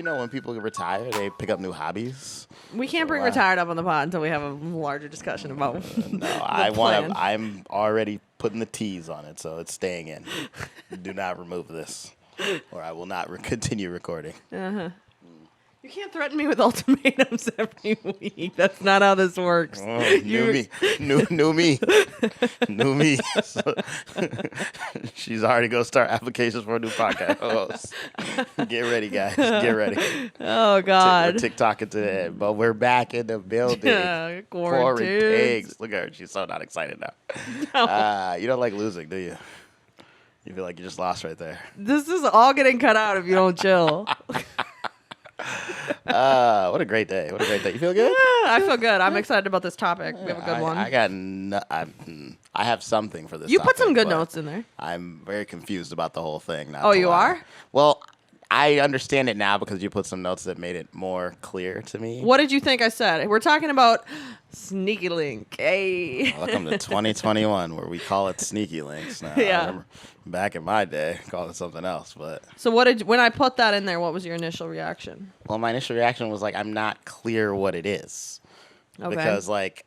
you know, when people retire, they pick up new hobbies. We can't bring retired up on the pod until we have a larger discussion about No, I'm already putting the T's on it, so it's staying in. Do not remove this, or I will not continue recording. You can't threaten me with ultimatums every week. That's not how this works. Oh, new me. So, she's already going to start applications for a new podcast host. Get ready, guys. Get ready. Oh, God. We're TikToking today, but we're back in the building. Quarantings. Look at her. She's so not excited now. No. You don't like losing, do you? You feel like you just lost right there. This is all getting cut out if you don't chill. What a great day. What a great day. You feel good? Yeah, I feel good. I'm excited about this topic. We have a good one. I have something for this You topic, put some good notes in there. I'm very confused about the whole thing now. Oh, you are? Well, I understand it now because you put some notes that made it more clear to me. What did you think I said? We're talking about Sneaky Link. Hey. Welcome to 2021, where we call it Sneaky Links now. Yeah. I remember back in my day, called it something else. But So when I put that in there, what was your initial reaction? well, my initial reaction was like, I'm not clear what it is. Okay. Because like,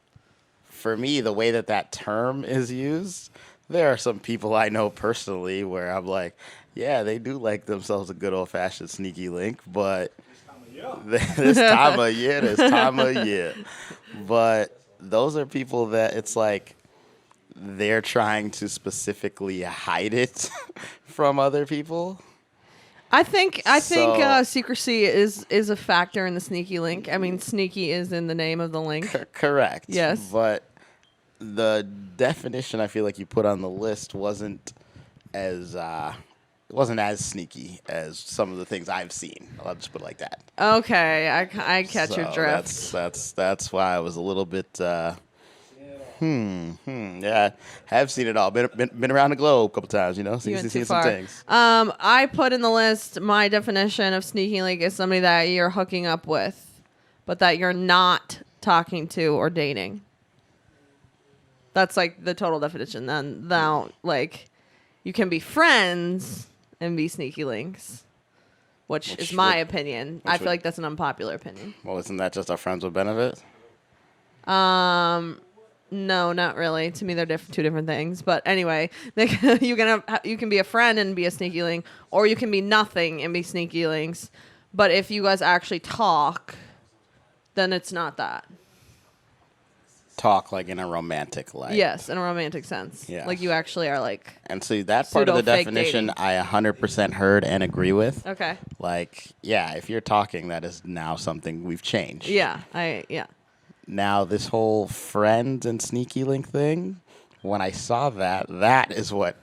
for me, the way that term is used, there are some people I know personally where I'm like, yeah, they do like themselves a good old-fashioned sneaky link, but this time of year. But those are people that it's like they're trying to specifically hide it from other people. I think secrecy is a factor in the sneaky link. I mean, sneaky is in the name of the link. Correct. Yes. But the definition I feel like you put on the list wasn't as sneaky as some of the things I've seen. I'll just put it like that. Okay, I catch your drift. That's why I was a little bit. Yeah, have seen it all. Been around the globe a couple times, you know. Seen some things. I put in the list my definition of sneaky link is somebody that you're hooking up with, but that you're not talking to or dating. That's like the total definition. Then now, like, you can be friends and be sneaky links, which is my opinion. I feel like that's an unpopular opinion. Well, isn't that just our friends with benefits? No, not really. To me, they're two different things. But anyway, you can be a friend and be a sneaky link, or you can be nothing and be sneaky links. But if you guys actually talk, then it's not that. Talk like in a romantic light. Yes, in a romantic sense. Yeah. Like you actually are like. And see, that part of the definition dating. I 100% heard and agree with. Okay. Like, yeah, if you're talking, that is now something we've changed. Yeah, Now, this whole friend and sneaky link thing, when I saw that is what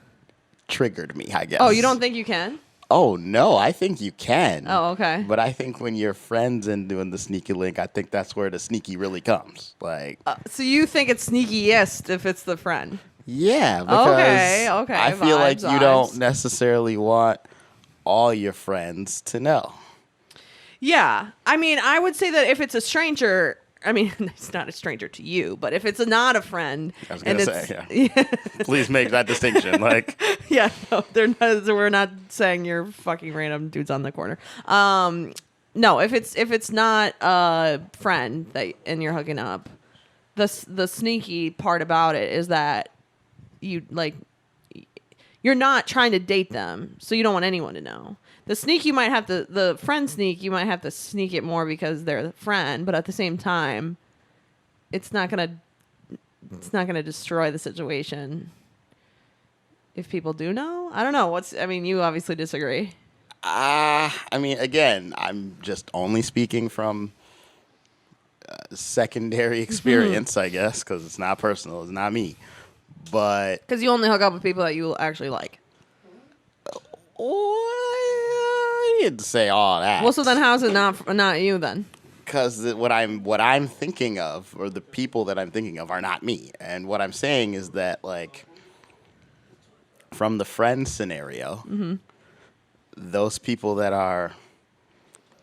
triggered me, I guess. Oh, you don't think you can? Oh, no, I think you can. Oh, okay. But I think when you're friends and doing the sneaky link, I think that's where the sneaky really comes. Like, so you think it's sneakiest if it's the friend? yeah, because okay. I feel like Vibes. you don't necessarily want all your friends to know. Yeah. I mean, I would say that if it's a stranger, I mean, it's not a stranger to you, but if it's not a friend, I was going to say, yeah. Please make that distinction. Like, yeah, no, they're not. We're not saying you're fucking random dudes on the corner. No, if it's not a friend and you're hooking up, the sneaky part about it is that you're not trying to date them, so you don't want anyone to know. The sneak, you might have to, the friend sneak, you might have to sneak it more because they're the friend, but at the same time, it's not gonna destroy the situation if people do know. I don't know. You obviously disagree. I mean, again, I'm just only speaking from secondary experience, I guess, because it's not personal, it's not me. But because you only hook up with people that you actually like. You didn't say all that. Well, so then how's it not you then? Because what I'm thinking of, or the people that I'm thinking of, are not me. And what I'm saying is that, like, from the friend scenario, those people that are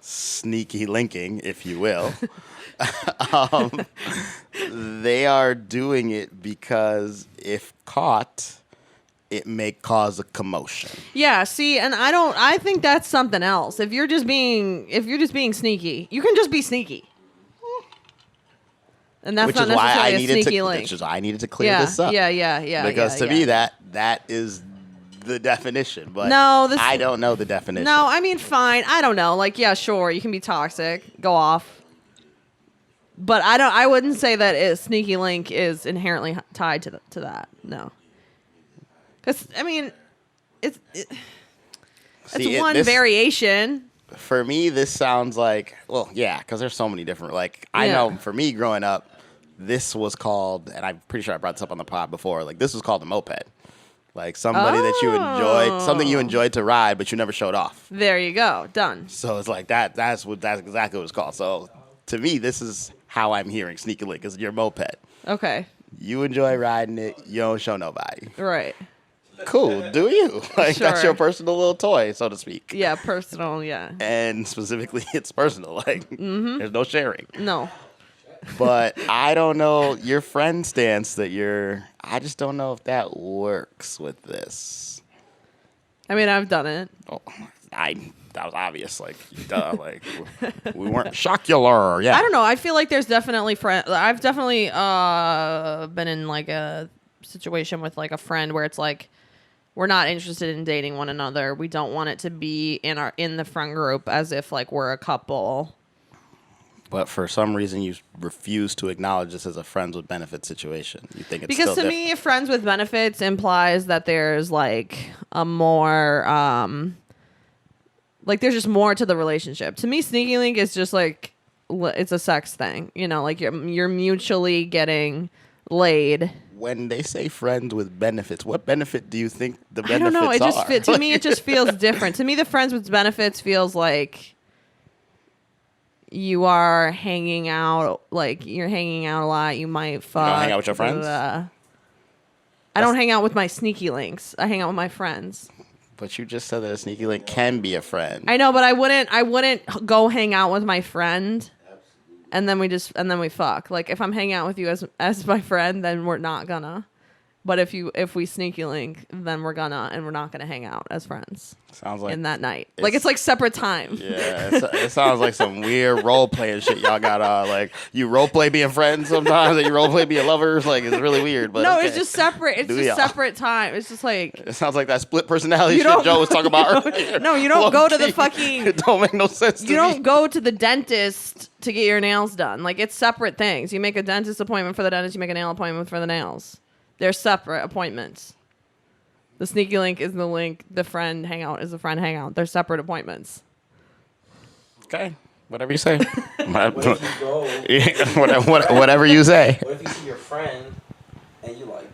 sneaky linking, if you will, they are doing it because if caught, it may cause a commotion. Yeah, see, and I think that's something else. If you're just being sneaky, you can just be sneaky. And that's Which not is why necessarily I a needed sneaky to. link. Which is why I needed to clear Yeah, this up. yeah. Because to yeah. me, that is the definition. But No, I don't know the definition. No, I mean, fine. I don't know. Like, yeah, sure, you can be toxic, go off. But I wouldn't say that a sneaky link is inherently tied to that. No. Because I mean, it's one variation. For me, this sounds like, well, yeah, because there's so many different, like, I know for me growing up, this was called, and I'm pretty sure I brought this up on the pod before, like, this was called a moped. Like, somebody that you enjoyed, something you enjoyed to ride, but you never showed off. There you go. Done. So it's like, that's exactly what it's called. So to me, this is how I'm hearing sneaky link, is your moped. Okay. You enjoy riding it, you don't show nobody. Right. Cool, do you? Like, Sure. That's your personal little toy, so to speak. Yeah, personal, yeah. And specifically, it's personal. Like, there's no sharing. No. But I don't know your friend stance that I just don't know if that works with this. I mean, I've done it. Oh, that was obvious. Like, duh. Like, we weren't shocular. Yeah. I don't know. I feel like there's definitely I've definitely been in like a situation with like a friend where it's like we're not interested in dating one another. We don't want it to be in the friend group as if like we're a couple. But for some reason, you refuse to acknowledge this as a friends with benefits situation. You think it's because still to me, friends with benefits implies that there's like a more like there's just more to the relationship. To me, sneaky link is just like it's a sex thing. You know, like you're mutually getting laid. When they say friends with benefits, what benefit do you think the benefits are? I don't know. It just to me, it just feels different. To me, the friends with benefits feels like you are hanging out, like you're hanging out a lot. You might fuck. You don't hang out with your friends? I don't hang out with my sneaky links. I hang out with my friends. But you just said that a sneaky link can be a friend. I know, but I wouldn't go hang out with my friend and then we fuck. Like if I'm hanging out with you as my friend, then we're not gonna. But if we sneaky link, then we're not gonna hang out as friends. Sounds like in that night. Like it's like separate time. Yeah, it sounds like some weird role playing shit y'all got. Like you role play being friends sometimes, and you role play being lovers. Like it's really weird. But no, okay. it's just separate. It's just separate time. It's just like it sounds like that split personality shit Joe was talking about earlier. No, you don't go to the fucking. It don't make no sense. You don't go to the dentist to get your nails done. Like it's separate things. You make a dentist appointment for the dentist. You make a nail appointment for the nails. They're separate appointments. The sneaky link is the link. The friend hangout is the friend hangout. They're separate appointments. Okay. Whatever you say. What if you go? Whatever you say. What if you see your friend and you like,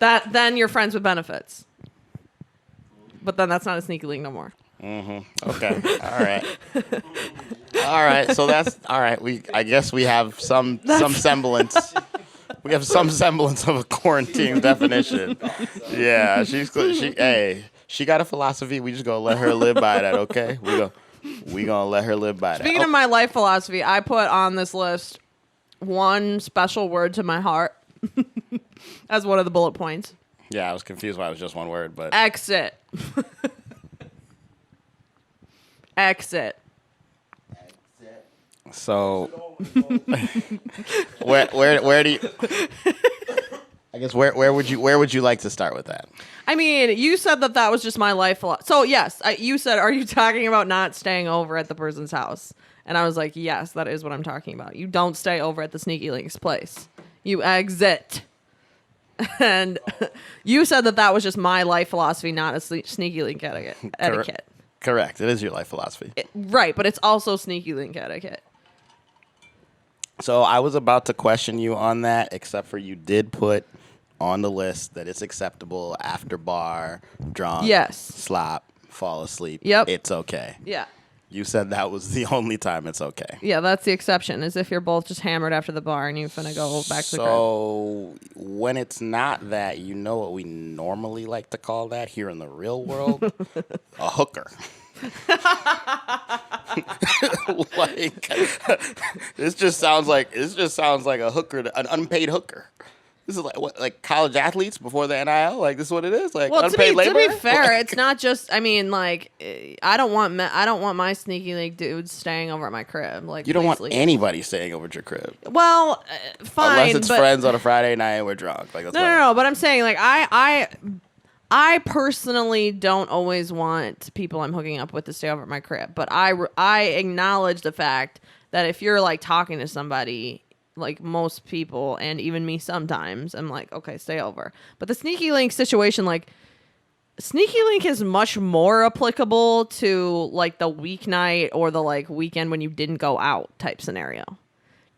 damn. Then you're friends with benefits. But then that's not a sneaky link no more. Mm-hmm. Okay. All right. All right. So that's all right. I guess we have some semblance. We have some semblance of a quarantine definition. Yeah, she got a philosophy. We just gonna let her live by that, okay? We gonna let her live by that. Speaking of my life philosophy, I put on this list one special word to my heart as one of the bullet points. Yeah, I was confused why it was just one word, but exit. Exit. So where do you I guess where would you like to start with that? I mean, you said that was just my life philosophy. So yes, you said, are you talking about not staying over at the person's house? And I was like, yes, that is what I'm talking about. You don't stay over at the sneaky link's place. You exit. And you said that was just my life philosophy, not a sneaky link etiquette. Correct. It is your life philosophy. Right, but it's also sneaky link etiquette. So I was about to question you on that, except for you did put on the list that it's acceptable after bar, drunk, slop, fall asleep. Yep. It's okay. Yeah. You said that was the only time it's okay. Yeah, that's the exception, is if you're both just hammered after the bar and you're finna go back to the crib. So when it's not that, you know what we normally like to call that here in the real world? A hooker. Like this just sounds like a hooker, an unpaid hooker. This is like what, like college athletes before the NIL? Like this is what it is? Like Well, unpaid labor? to be fair, Like- it's not just. I mean, like, I don't want my sneaky link dudes staying over at my crib. Like, You don't want please leave. anybody staying over at your crib. Well, fine, Unless it's but friends on a Friday night and we're drunk. Like, that's no. But I'm saying, like, I personally don't always want people I'm hooking up with to stay over at my crib. But I acknowledge the fact that if you're like talking to somebody, like most people and even me sometimes, I'm like, okay, stay over. But the sneaky link situation, like, sneaky link is much more applicable to like the weeknight or the like weekend when you didn't go out type scenario.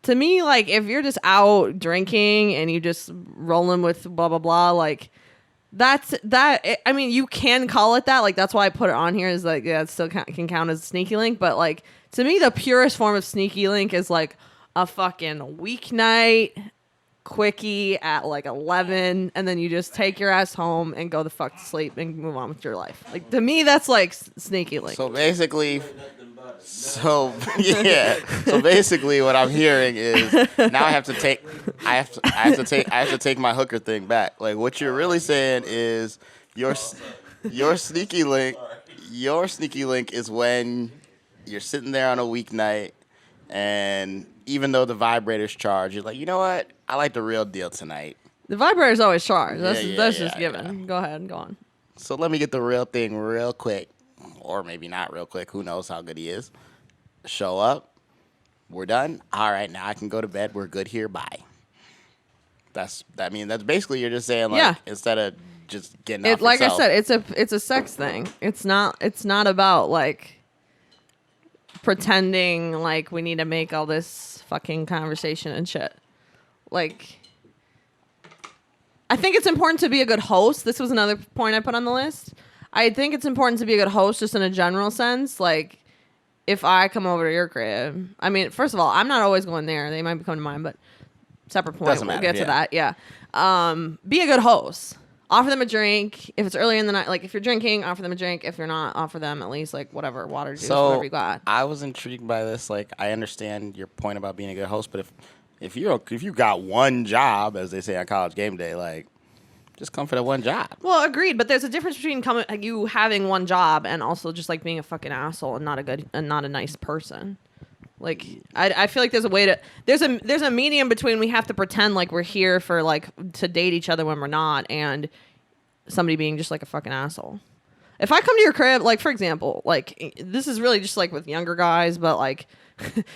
To me, like, if you're just out drinking and you just rolling with blah blah blah, like, that's that. I mean, you can call it that. Like, that's why I put it on here. Is like, yeah, it still can count as a sneaky link. But like, to me, the purest form of sneaky link is like a fucking weeknight quickie at like 11, and then you just take your ass home and go the fuck to sleep and move on with your life. Like, to me, that's like sneaky link. So basically, yeah. So basically, what I'm hearing is now I have to take my hooker thing back. Like, what you're really saying is your sneaky link. Your sneaky link is when you're sitting there on a weeknight, and even though the vibrator's charged, you're like, you know what? I like the real deal tonight. The vibrator's always charged. That's Yeah, just given. yeah. Go ahead, go on. So let me get the real thing real quick. Or maybe not real quick. Who knows how good he is. Show up. We're done. All right, now I can go to bed. We're good here. Bye. That's basically you're just saying, like, Yeah. instead of just getting off Like yourself. I said, it's a sex thing. It's not about like pretending like we need to make all this fucking conversation and shit. Like, I think it's important to be a good host. This was another point I put on the list. I think it's important to be a good host just in a general sense. Like, if I come over to your crib, I mean, first of all, I'm not always going there. They might be coming to mine, but separate point. Doesn't We'll matter, get to that. Yeah. Be a good host. Offer them a drink. If it's early in the night, like if you're drinking, offer them a drink. If you're not, offer them at least like whatever, water, juice, whatever you got. I was intrigued by this. Like, I understand your point about being a good host, but if you got one job, as they say on College Game Day, like, just come for that one job. Well, agreed, but there's a difference between you having one job and also just like being a fucking asshole and not a nice person. Like, I feel like there's a way to there's a medium between we have to pretend like we're here for like to date each other when we're not, and somebody being just like a fucking asshole. If I come to your crib, like, for example, like, this is really just like with younger guys, but like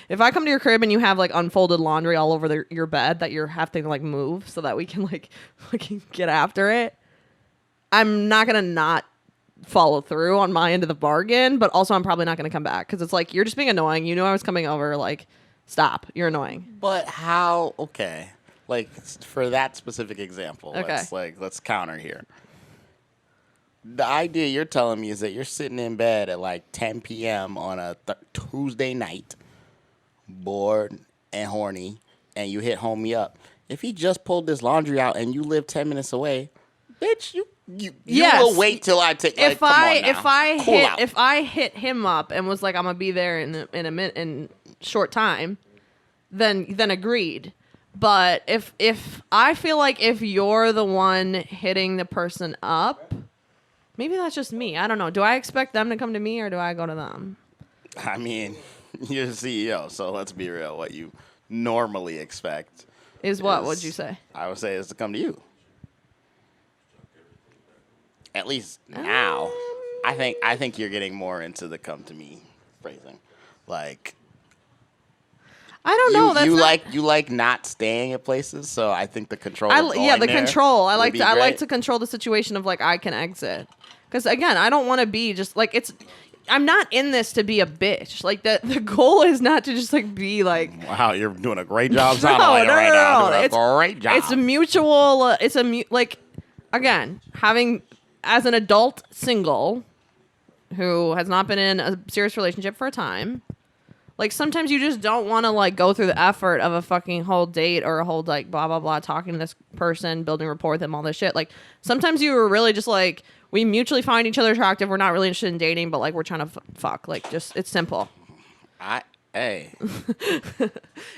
if I come to your crib and you have like unfolded laundry all over your bed that you're having to like move so that we can like fucking get after it, I'm not gonna not follow through on my end of the bargain, but also I'm probably not gonna come back because it's like, you're just being annoying. You knew I was coming over. Like, stop. You're annoying. But how? Okay, like, for that specific example, Okay. let's counter here. The idea you're telling me is that you're sitting in bed at like 10 p.m. on a Tuesday night, bored and horny, and you hit homie up. If he just pulled this laundry out and you live 10 minutes away, bitch, you Yes. will wait till I take. Like, If come on now. if I hit him up and was like, I'm gonna be there in a minute, in short time, then agreed. But if I feel like if you're the one hitting the person up, maybe that's just me. I don't know. Do I expect them to come to me or do I go to them? I mean, you're the CEO, so let's be real. What you normally expect Is what? is- What'd you say? I would say is to come to you. At least now, I think you're getting more into the come to me phrasing. Like, I don't know. That's not, you like not staying at places, so I think the control. the control. I like great. to control the situation of like I can exit. Because again, I don't want to be just like I'm not in this to be a bitch. Like the goal is not to just like be like. Wow, you're doing a great job sounding like it right now. Doing a great job. It's a mutual. Like, again, having as an adult single who has not been in a serious relationship for a time. Like, sometimes you just don't want to, like, go through the effort of a fucking whole date or a whole, like, blah, blah, blah, talking to this person, building rapport with them, all this shit. Like, sometimes you were really just, like, we mutually find each other attractive. We're not really interested in dating, but, like, we're trying to fuck. Like, just, it's simple. Hey,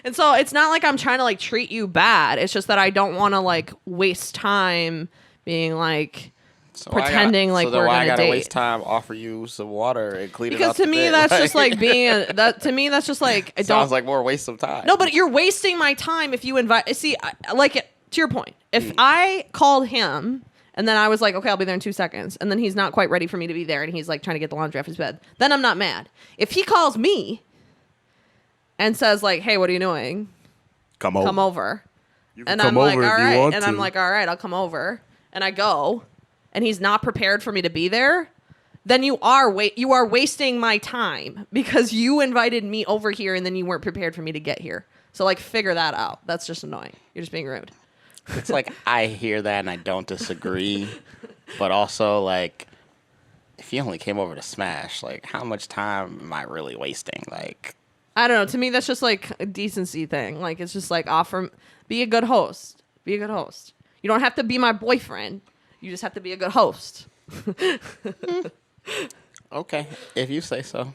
And so it's not like I'm trying to like treat you bad. It's just that I don't want to like waste time being like so pretending like so then we're why I gonna gotta date. waste time offer you some water and clean it Because out to the me bed? that's just like being that to me that's just like I sounds don't like more waste of time. No, but you're wasting my time if you invite. See, like to your point, if I called him and then I was like, okay, I'll be there in 2 seconds, and then he's not quite ready for me to be there, and he's like trying to get the laundry off his bed, then I'm not mad. If he calls me and says like, hey, what are you doing? come over. Come over. You can And come I'm like, over all if you right. want And to. I'm like, all right, I'll come over. And I go, and he's not prepared for me to be there. Then you are wasting my time because you invited me over here and then you weren't prepared for me to get here. So like figure that out. That's just annoying. You're just being rude. It's like I hear that and I don't disagree, but also like if you only came over to smash, like how much time am I really wasting? Like I don't know. To me, that's just like a decency thing. Like it's just like be a good host. Be a good host. You don't have to be my boyfriend. You just have to be a good host. okay, if you say so.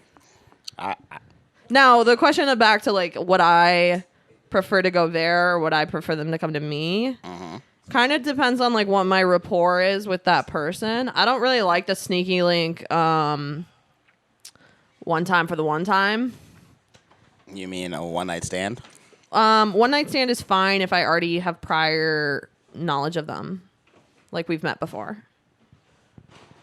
Now, the question back to like would I prefer to go there or would I prefer them to come to me? Kind of depends on like what my rapport is with that person. I don't really like the sneaky link one time for the one time. You mean a one night stand? One night stand is fine if I already have prior knowledge of them. Like we've met before.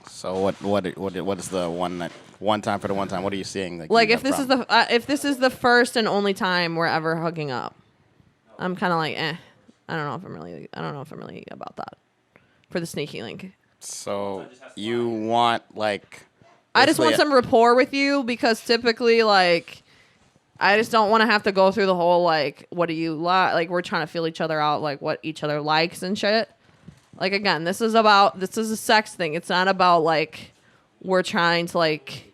So what is the one time for the one time? What are you seeing? Like you if have this problem? is if this is the first and only time we're ever hooking up, I'm kind of like I don't know if I'm really about that for the sneaky link. So you want like I just want basically some rapport with you because typically like I just don't want to have to go through the whole like what do you like we're trying to feel each other out like what each other likes and shit. Like again, this is a sex thing. It's not about like we're trying to like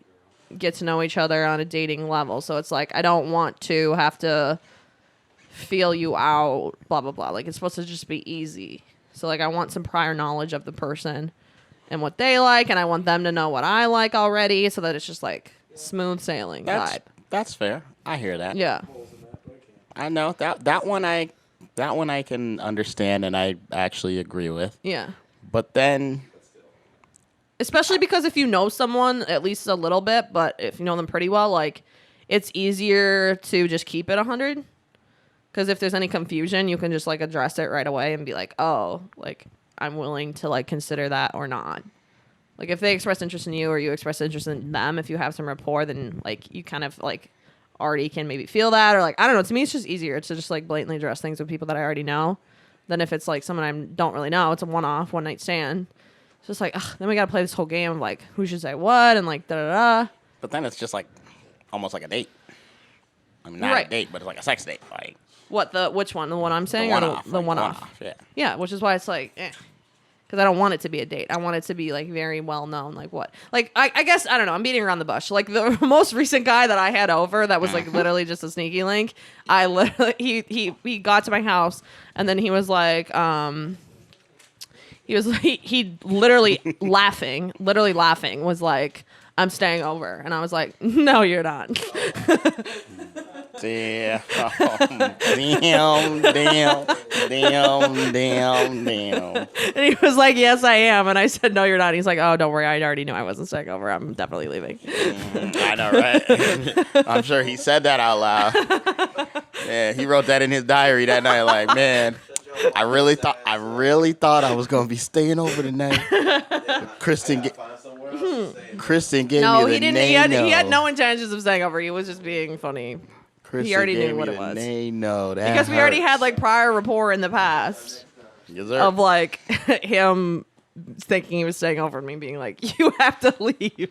get to know each other on a dating level. So it's like I don't want to have to feel you out, blah blah blah. Like it's supposed to just be easy. So like I want some prior knowledge of the person and what they like, and I want them to know what I like already, so that it's just like smooth sailing vibe. that's fair. I hear that. Yeah. I know that one I can understand and I actually agree with. Yeah. But then Especially because if you know someone at least a little bit, but if you know them pretty well, like it's easier to just keep it 100. Because if there's any confusion, you can just like address it right away and be like, oh, like I'm willing to like consider that or not. Like if they express interest in you or you express interest in them, if you have some rapport, then like you kind of like already can maybe feel that, or like I don't know. To me, it's just easier to just like blatantly address things with people that I already know than if it's like someone I don't really know. It's a one night stand. It's just like then we gotta play this whole game of like who should say what and like da da da. but then it's just like almost like a date. I mean not Right. a date, but it's like a sex date. Like Which one? The one I'm saying the or one-off, the like, one off? yeah. Yeah, which is why it's like, because I don't want it to be a date. I want it to be like very well known. Like what? Like I guess I don't know. I'm beating around the bush. Like the most recent guy that I had over that was like literally just a sneaky link. I literally he got to my house and then he was like he literally laughing was like I'm staying over and I was like no you're not. Damn. Damn. And he was like, yes, I am. And I said, no, you're not. He's like, oh, don't worry. I already knew I wasn't staying over. I'm definitely leaving. I know, right? I'm sure he said that out loud. Yeah, he wrote that in his diary that night. Like, man, I really thought I was gonna be staying over tonight. Kristen gave No, me he the didn't. nay-no. He had no intentions of staying over. He was just being funny. Kristen he already gave knew me what the it was. nay-no. That Because we already hurts. had like prior rapport in the past Yes, sir. of like him thinking he was staying over and me being like, you have to leave.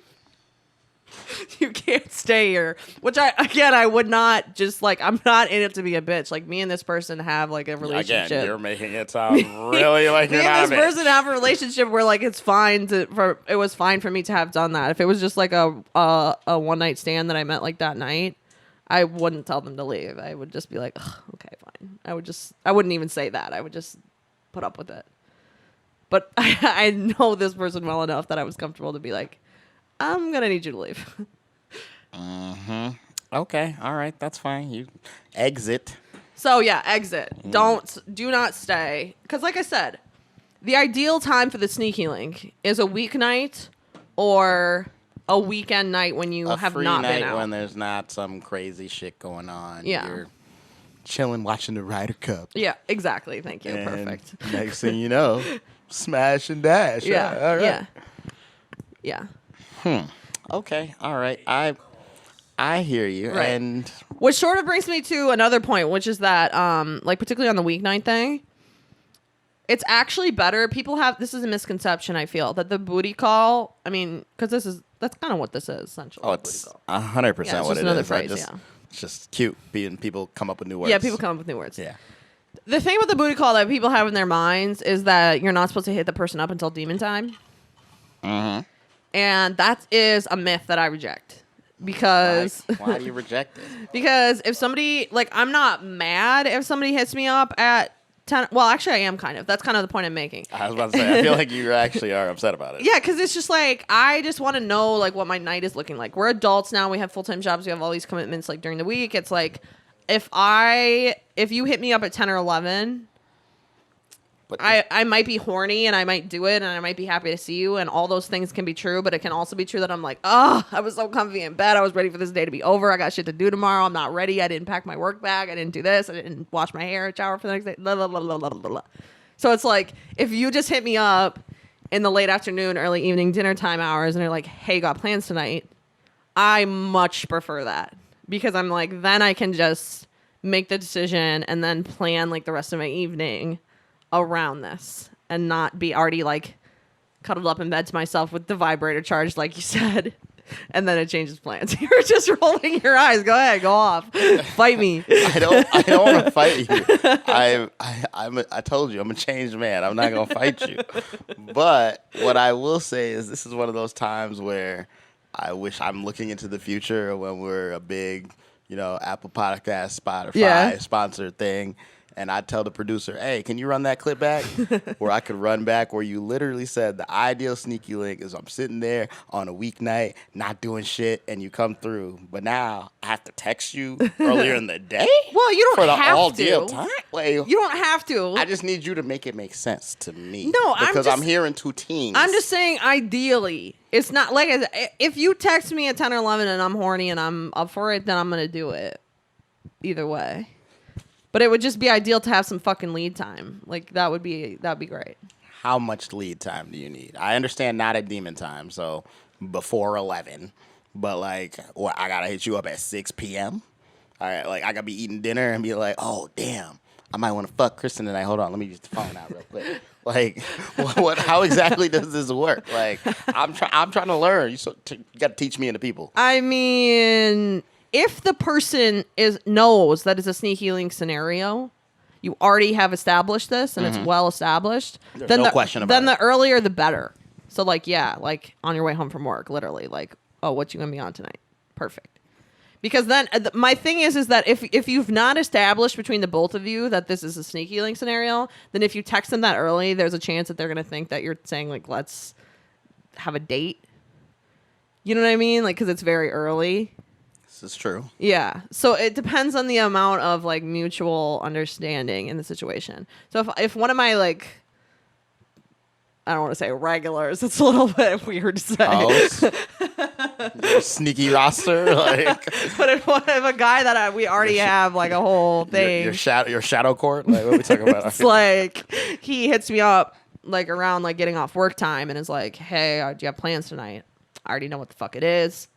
You can't stay here. Which I would not just like, I'm not in it to be a bitch. Like me and this person have like a relationship. Again, you're making it sound really like Me you're not and this person have a relationship where like it was fine for me to have done that. If it was just like a one night stand that I met like that night, I wouldn't tell them to leave. I would just be like, ugh, okay, fine. I wouldn't even say that. I would just put up with it. But I know this person well enough that I was comfortable to be like, I'm gonna need you to leave. Okay, all right, that's fine. You exit. So yeah, exit. Do not stay. Because like I said, the ideal time for the sneaky link is a weeknight or a weekend night when you A have free not night been out. when there's not some crazy shit going on. Yeah. You're chilling, watching the Ryder Cup. Yeah, exactly. Thank you. And Perfect. next thing you know, smash and dash. Yeah. All right. Yeah. Okay. All right. I hear you. Right. And Which sort of brings me to another point, which is that, like particularly on the weeknight thing, it's actually better. People have this is a misconception. I feel that the booty call. I mean, because that's kind of what this is essentially. it's booty call. 100% Yeah, it's what just it another is. phrase, It's just cute being people come up with new words. Yeah, people come up with new words. Yeah. The thing with the booty call that people have in their minds is that you're not supposed to hit the person up until demon time. Mm-hmm. And that is a myth that I reject. Because Why do you reject it? because if somebody like I'm not mad if somebody hits me up at 10. Well, actually I am kind of. That's kind of the point I'm making. I was about to say, I feel like you actually are upset about it. Yeah, because it's just like I just want to know like what my night is looking like. We're adults now. We have full-time jobs. We have all these commitments like during the week. It's like if you hit me up at 10 or 11, But I might be horny and I might do it and I might be happy to see you and all those things can be true, but it can also be true that I'm like, oh, I was so comfy in bed. I was ready for this day to be over. I got shit to do tomorrow. I'm not ready. I didn't pack my work bag. I didn't do this. I didn't wash my hair, shower for the next day. Blah, blah, blah, blah, blah, blah. So it's like if you just hit me up in the late afternoon, early evening, dinner time hours and you're like, hey, got plans tonight, I much prefer that because I'm like, then I can just make the decision and then plan like the rest of my evening around this and not be already like cuddled up in bed to myself with the vibrator charged like you said and then it changes plans. You're just rolling your eyes. Go ahead, go off, fight me. I don't want to fight you. I told you I'm a changed man. I'm not gonna fight you. But what I will say is this is one of those times where I wish I'm looking into the future when we're a big, Apple Podcast, Spotify sponsored thing. And I tell the producer, hey, can you run that clip back? Where I could run back where you literally said the ideal sneaky link is I'm sitting there on a weeknight, not doing shit, and you come through. But now I have to text you earlier in the day? Well, you don't for the have all to. deal time? Like, You don't have to. I just need you to make it make sense to me. No, because I'm hearing two teams. I'm just saying ideally. It's not like if you text me at 10 or 11 and I'm horny and I'm up for it, then I'm going to do it. Either way. But it would just be ideal to have some fucking lead time. Like that'd be great. How much lead time do you need? I understand not at demon time, so before 11. But like, what, I gotta hit you up at 6 p.m. All right, like I gotta be eating dinner and be like, oh damn, I might want to fuck Kristen tonight. Hold on, let me use the phone out real quick. Like, what? How exactly does this work? Like, I'm trying to learn. You got to teach me and the people. I mean, if the person knows that it's a sneaky link scenario, you already have established this and it's well established. There's then no question about Then it. the earlier the better. So like, yeah, like on your way home from work, literally, like, oh, what you gonna be on tonight? Perfect. Because then my thing is that if you've not established between the both of you that this is a sneaky link scenario, then if you text them that early, there's a chance that they're gonna think that you're saying like, let's have a date. You know what I mean? Like, because it's very early. This is true. Yeah. So it depends on the amount of like mutual understanding in the situation. So if one of my like, I don't want to say regulars, it's a little bit weird to say. Oh, sneaky roster, like. But if a guy that we already have like a whole thing, Your shadow court. Like, what are we talking about? it's like he hits me up like around like getting off work time and is like, "Hey, do you have plans tonight?" I already know what the fuck it is.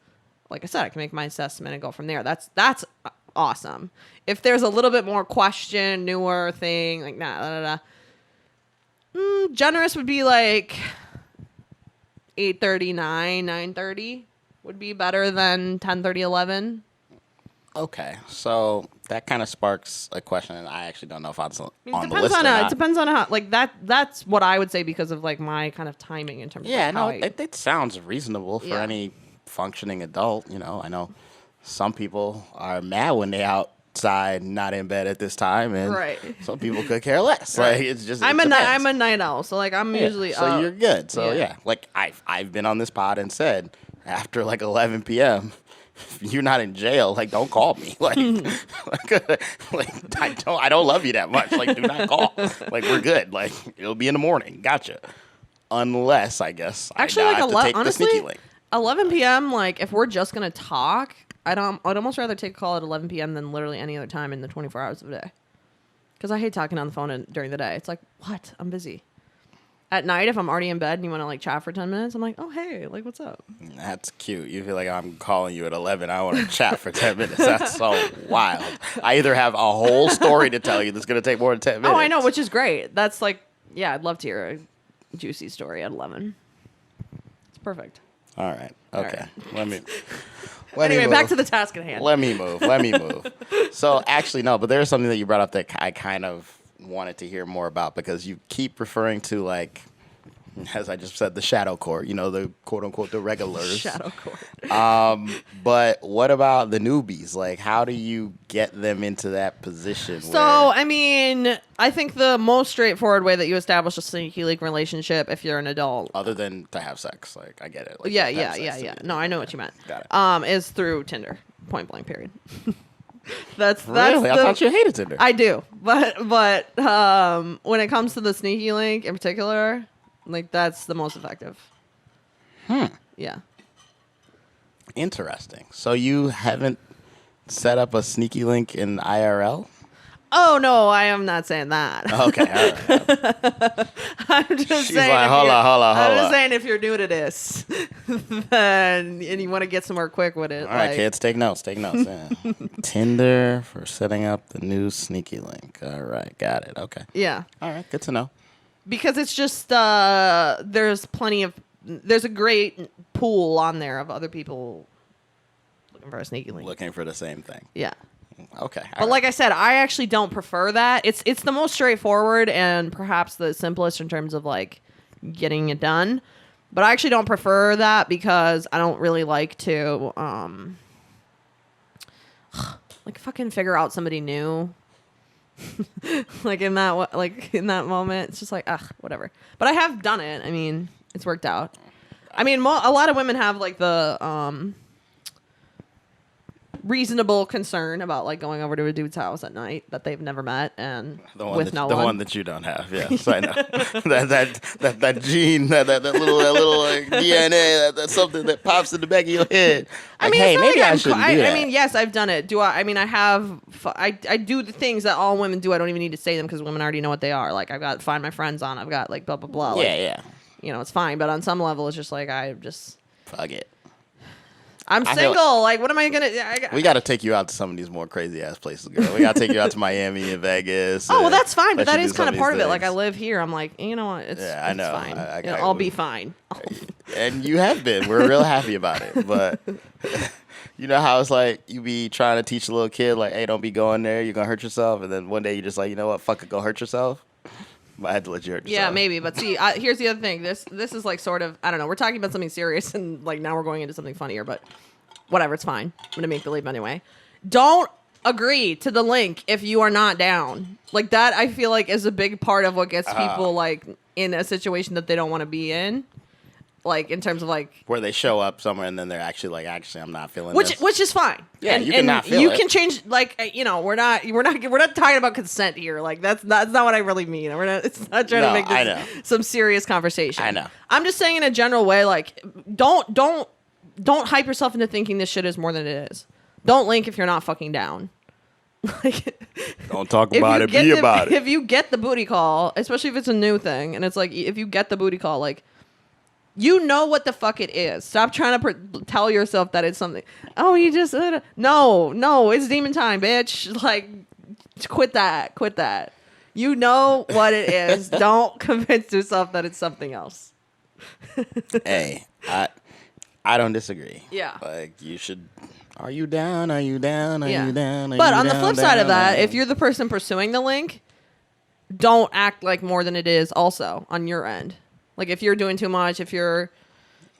Like I said, I can make my assessment and go from there. That's awesome. If there's a little bit more question, newer thing, like generous would be like 8:30, 9:30 would be better than 10:30, 11. Okay, so that kind of sparks a question, and I actually don't know if it's on the It list or not. depends on how like that's what I would say because of like my kind of timing in terms of Yeah, like, how no, it sounds reasonable for Yeah. any functioning adult. I know some people are mad when they outside, not in bed at this time, and Right. some people could care less. Like it's just I'm it a depends. night owl, so like I'm Yeah, usually so up. you're good. So Yeah. yeah, like I've been on this pod and said after like 11 p.m. you're not in jail. Like, don't call me. Like, I don't love you that much. Like, do not call. Like, we're good. Like, it'll be in the morning. Gotcha. Unless, I guess, Actually, I like have to take honestly, the sneaky link. 11 p.m. Like, if we're just gonna talk, I'd almost rather take a call at 11 p.m. than literally any other time in the 24 hours of the day. Because I hate talking on the phone during the day. It's like, what? I'm busy. At night, if I'm already in bed and you want to like chat for 10 minutes, I'm like, oh, hey, like, what's up? That's cute. You feel like I'm calling you at 11. I want to chat for 10 minutes. That's so wild. I either have a whole story to tell you that's going to take more than 10 minutes. Oh, I know, which is great. That's like, yeah, I'd love to hear a juicy story at 11. It's perfect. All right. Okay. All Let anyway, me back move. to the task at hand. Let me move. So actually, no, but there's something that you brought up that I kind of wanted to hear more about because you keep referring to, like, as I just said, the shadow court, the quote unquote the regulars. Shadow court. But what about the newbies? Like, how do you get them into that position? So, I mean, I think the most straightforward way that you establish a sneaky link relationship if you're an adult, other than to have sex, like, I get it. Like, yeah. No, I know what you meant. Got it. Is through Tinder, point blank, period. That's Really? I thought you hated Tinder. I do, but when it comes to the sneaky link in particular, like, that's the most effective. Yeah. Interesting. So you haven't set up a sneaky link in IRL? Oh, no, I am not saying that. Okay, all right. I'm just She's saying. like, hold on. I'm just saying, if you're new to this, and you want to get somewhere quick with it. All right, kids, take notes. Yeah. Tinder for setting up the new sneaky link. All right, got it. Okay. Yeah. All right, good to know. Because it's just, there's a great pool on there of other people looking for a sneaky link. Looking for the same thing. Yeah. Okay. But like I said, I actually don't prefer that. It's the most straightforward and perhaps the simplest in terms of like getting it done. But I actually don't prefer that because I don't really like to like fucking figure out somebody new. like in that moment, it's just like, whatever. But I have done it. I mean, it's worked out. I mean, a lot of women have like the reasonable concern about like going over to a dude's house at night that they've never met and the one that you don't have. Yes, I know. that gene, that little like DNA, that's something that pops in the back of your head. Like, I mean, hey, it's not maybe like I shouldn't do that. I mean, yes, I've done it. I mean, I do the things that all women do. I don't even need to say them because women already know what they are. Like, I've got Find My Friends on. I've got like blah blah blah. Like, yeah. It's fine. But on some level, it's just like fuck it. I'm single. Like, what am I gonna? We got to take you out to some of these more crazy ass places, girl. We got to take you out to Miami and Vegas. Oh, well, that's fine, but that is kind of part of it. Things. Like, I live here. I'm like, you know what? It's fine. I'll be fine. And you have been. We're real happy about it. But you know how it's like you be trying to teach a little kid, like, hey, don't be going there. You're going to hurt yourself. And then one day you're just like, you know what? Fuck it. Go hurt yourself. I had to let you hurt yourself. Yeah, maybe. But see, here's the other thing. This is like sort of, I don't know. We're talking about something serious and like now we're going into something funnier, but whatever. It's fine. I'm going to make believe anyway. Don't agree to the link if you are not down. Like that, I feel like is a big part of what gets people like in a situation that they don't want to be in. Like in terms of like where they show up somewhere and then they're actually like, I'm not feeling which this. Which is fine. Yeah, and, you can not feel you it. can change. Like we're not talking about consent here. Like that's not what I really mean. It's not trying to make this some serious conversation. I know. I'm just saying in a general way. Like don't hype yourself into thinking this shit is more than it is. Don't link if you're not fucking down. Like, don't talk about it. Be about it. If you get the booty call, especially if it's a new thing, and it's like if you get the booty call, like. You know what the fuck it is. Stop trying to tell yourself that it's something. Oh, you just no, it's demon time, bitch. Like, quit that. You know what it is. Don't convince yourself that it's something else. Hey, I don't disagree. Yeah, like you should. Are you down? Are you down? Are you down? But on the flip side of that, if you're the person pursuing the link, don't act like more than it is. Also on your end. Like, if you're doing too much, if you're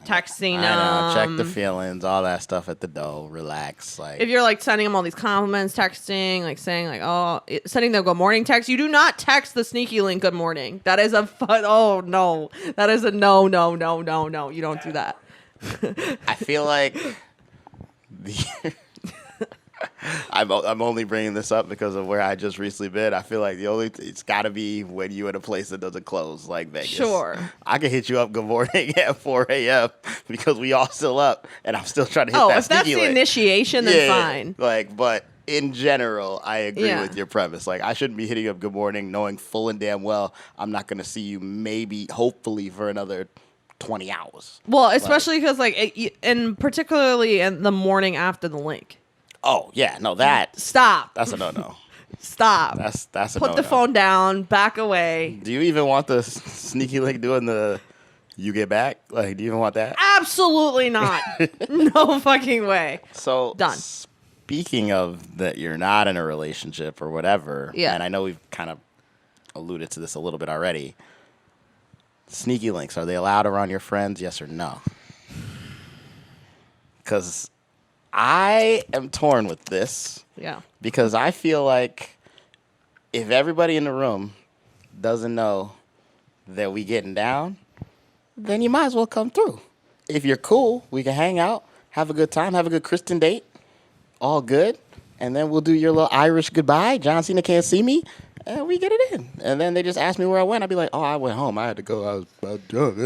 texting them. Check the feelings, all that stuff at the door. Relax. Like, if you're, like, sending them all these compliments, texting, like, saying, like, sending them good morning text. You do not text the sneaky link good morning. That is oh, no. That is a no. You don't do that. I feel like the I'm only bringing this up because of where I just recently been. I feel like it's got to be when you in a place that doesn't close, like Vegas. Sure. I can hit you up good morning at 4 a.m. because we all still up, and I'm still trying to hit Oh, that if that's sneaky the link. initiation, then fine. Like, but in general, I agree Yeah. with your premise. Like, I shouldn't be hitting you up good morning knowing full and damn well I'm not going to see you hopefully for another 20 hours. Well, especially because and particularly in the morning after the link. Oh, yeah, no, Stop. that's a no-no. Stop. That's a Put no-no. the phone down. Back away. Do you even want the sneaky link doing the you get back? Like, do you even want that? Absolutely not. No fucking way. So, Done. Speaking of that you're not in a relationship or whatever, Yeah. and I know we've kind of alluded to this a little bit already, sneaky links, are they allowed around your friends, yes or no? Because I am torn with this. Yeah. Because I feel like if everybody in the room doesn't know that we getting down, then you might as well come through. If you're cool, we can hang out, have a good time, have a good Kristen date, all good, and then we'll do your little Irish goodbye. John Cena can't see me, and we get it in. And then they just ask me where I went. I'd be like, oh, I went home. I had to go. I was drunk.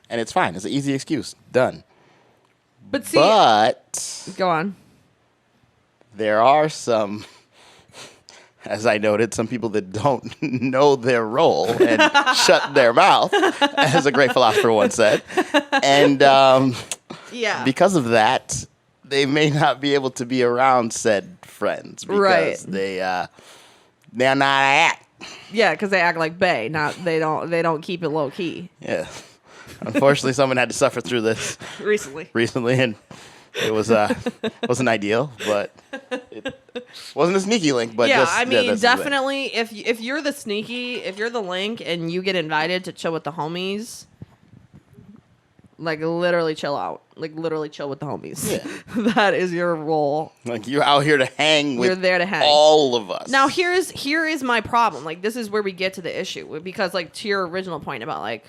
And it's fine. It's an easy excuse. Done. But see, But go on. there are some, as I noted, some people that don't know their role and shut their mouth, as a great philosopher once said. And Yeah. because of that, they may not be able to be around said friends because Right. they're not act. Yeah, because they act like bae. They don't keep it low key. Yeah. Unfortunately, someone had to suffer through this Recently, and it was wasn't ideal, but it wasn't a sneaky link. But yeah, just, I mean, that's the thing. definitely. If you're the sneaky, if you're the link, and you get invited to chill with the homies, like literally chill out, like literally chill with the homies. Yeah. That is your role. Like you're out here to hang with You're there to hang. all of us. Now here is my problem. Like this is where we get to the issue because like to your original point about like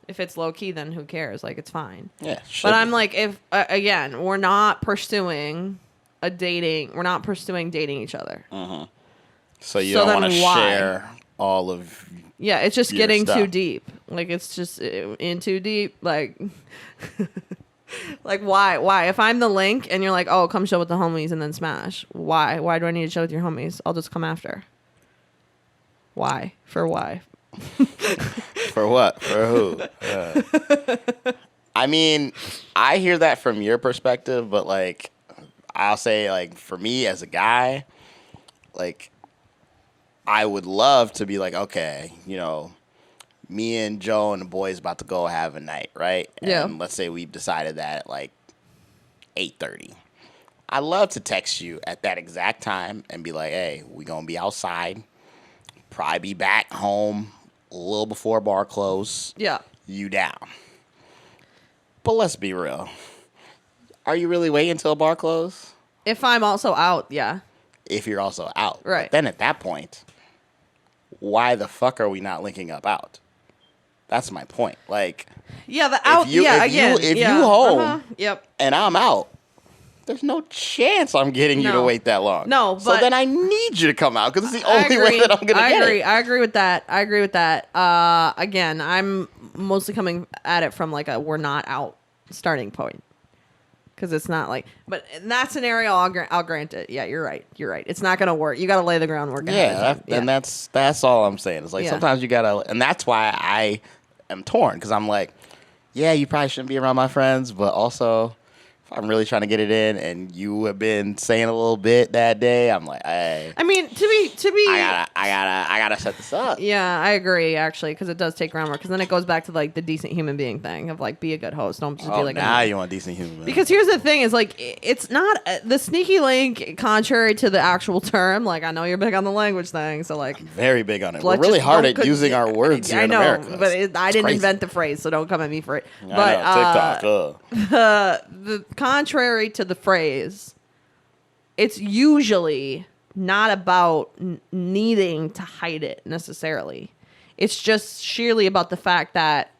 if it's low key then who cares? Like it's fine. Yeah. But I'm like if again, we're not pursuing dating each other. So you so don't want then to why? share all of Yeah, it's just your getting stuff. too deep. Like it's just in too deep. Like, like why? If I'm the link and you're like, oh, come chill with the homies and then smash. Why? Why do I need to chill with your homies? I'll just come after. Why? For why? For what? For who? I mean, I hear that from your perspective, but like, I'll say like for me as a guy, like, I would love to be like, okay, you know, me and Joe and the boys about to go have a night, right? Yeah. And let's say we've decided that at like 8:30. I'd love to text you at that exact time and be like, hey, we gonna be outside. Probably be back home a little before bar close. Yeah. You down. But let's be real. Are you really waiting until bar close? If I'm also out, yeah. If you're also out. Right. But then at that point, why the fuck are we not linking up out? That's my point. Like, Yeah, the out. If you home Yep. and I'm out, there's no chance I'm getting you to No. wait that long. No, so but- then I need you to come out because it's the I only agree. way that I'm gonna I get agree. it. I agree with that. Again, I'm mostly coming at it from like a we're not out starting point. Because it's not like, but in that scenario, I'll grant it. Yeah, you're right. It's not gonna work. You got to lay the groundwork. ahead of time. And that's all I'm saying. It's like Yeah. sometimes you gotta, and that's why I am torn because I'm like, yeah, you probably shouldn't be around my friends, but also if I'm really trying to get it in, and you have been saying a little bit that day, I'm like, hey, I mean, to be. I gotta set this up. Yeah, I agree actually, because it does take groundwork. Because then it goes back to like the decent human being thing of like be a good host. Don't just be Oh, like. now you want decent human. Because here's the thing: is like it's not the sneaky link, contrary to the actual term. Like I know you're big on the language thing, so like very big on it. We're let's really just hard don't at using our words here I in know, America. but I didn't crazy. invent the phrase, so don't come at me for it. I But know, TikTok. the contrary to the phrase, it's usually not about needing to hide it necessarily. It's just sheerly about the fact that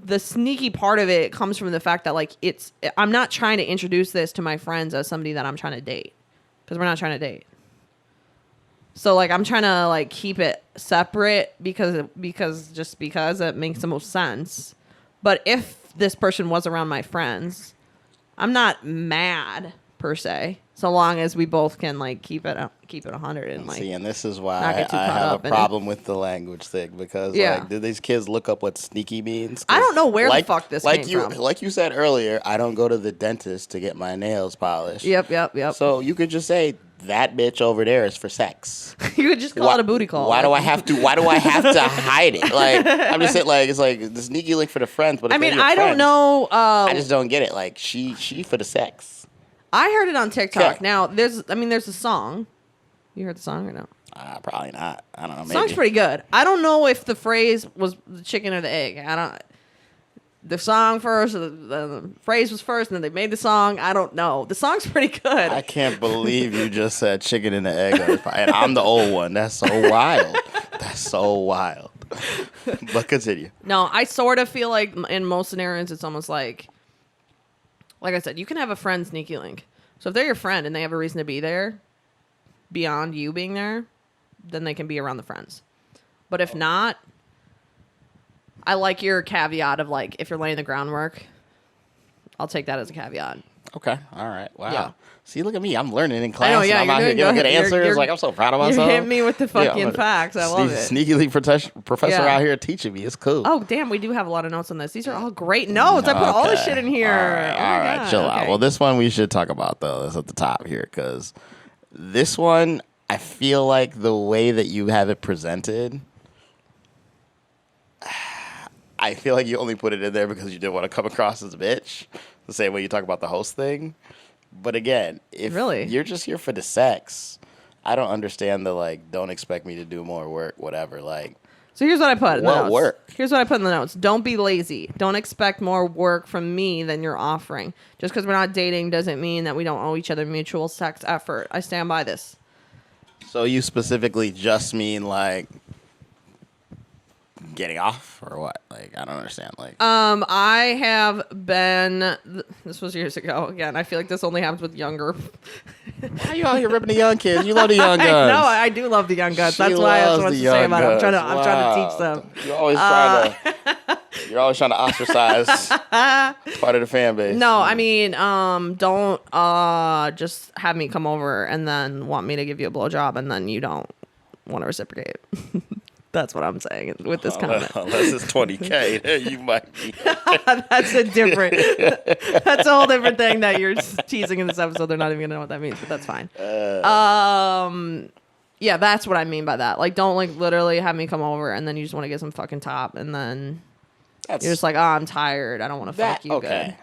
the sneaky part of it comes from the fact that like I'm not trying to introduce this to my friends as somebody that I'm trying to date, because we're not trying to date. So like I'm trying to like keep it separate because it makes the most sense. But if this person was around my friends, I'm not mad per se, so long as we both can like keep it 100 and like. See, and this is why not get too I caught have up a in problem with the language thing, because like, do these kids look up what sneaky means? I don't know where like, the fuck this like came you from. like you said earlier, I don't go to the dentist to get my nails polished. Yep. So you could just say that bitch over there is for sex. You could just call it a booty call. Why do I have to hide it? Like, I'm just saying, like, it's like the sneaky link for the friends. But if I mean, they're your I don't friends, know. I just don't get it. Like, she for the sex. I heard it on TikTok. Okay. Now, there's a song. You heard the song or no? Probably not. I don't know. Maybe. The song's pretty good. I don't know if the phrase was the chicken or the egg. The song first, or the phrase was first, and then they made the song. I don't know. The song's pretty good. I can't believe you just said chicken and the egg, and I'm the old one. That's so wild. That's so wild. But continue. No, I sort of feel like in most scenarios, it's almost like I said, you can have a friend sneaky link. So if they're your friend and they have a reason to be there beyond you being there, then they can be around the friends. But if not, I like your caveat of like, if you're laying the groundwork, I'll take that as a caveat. Okay. All right. Wow. Yeah. See, look at me. I'm learning in class. I know, yeah, and I'm out here giving good answers. Like, I'm so proud of myself. You're hitting me with the fucking I'm a facts. I love it. Sneakily professor Yeah. out here teaching me. It's cool. Oh, damn. We do have a lot of notes on this. These are all great notes. I put all this Okay. shit in here. All right. Chill out. Well, this one we should talk about, though. It's at the top here, because this one, I feel like the way that you have it presented, I feel like you only put it in there because you didn't want to come across as a bitch, the same way you talk about the host thing. But again, if you're just here for the sex, I don't understand the, like, don't expect me to do more work, whatever. Like, so here's what I put in the notes. work? Here's what I put in the notes. Don't be lazy. Don't expect more work from me than you're offering. Just because we're not dating doesn't mean that we don't owe each other mutual sex effort. I stand by this. So you specifically just mean, like, getting off or what? Like, I don't understand. Like, I have been. This was years ago. Again, I feel like this only happens with younger. why are you out here ripping the young kids? You love the young guns. No, I do love the young guns. That's why I was supposed to say about it. I'm trying to teach them. You're always trying to ostracize part of the fan base. No, I mean, don't just have me come over and then want me to give you a blowjob and then you don't want to reciprocate. That's what I'm saying with this comment. Unless it's 20K, then you might be. That's a whole different thing that you're teasing in this episode. They're not even gonna know what that means, but that's fine. Yeah, that's what I mean by that. Like, don't like literally have me come over and then you just want to get some fucking top and then you're just like, oh, I'm tired. I don't want to fuck you good.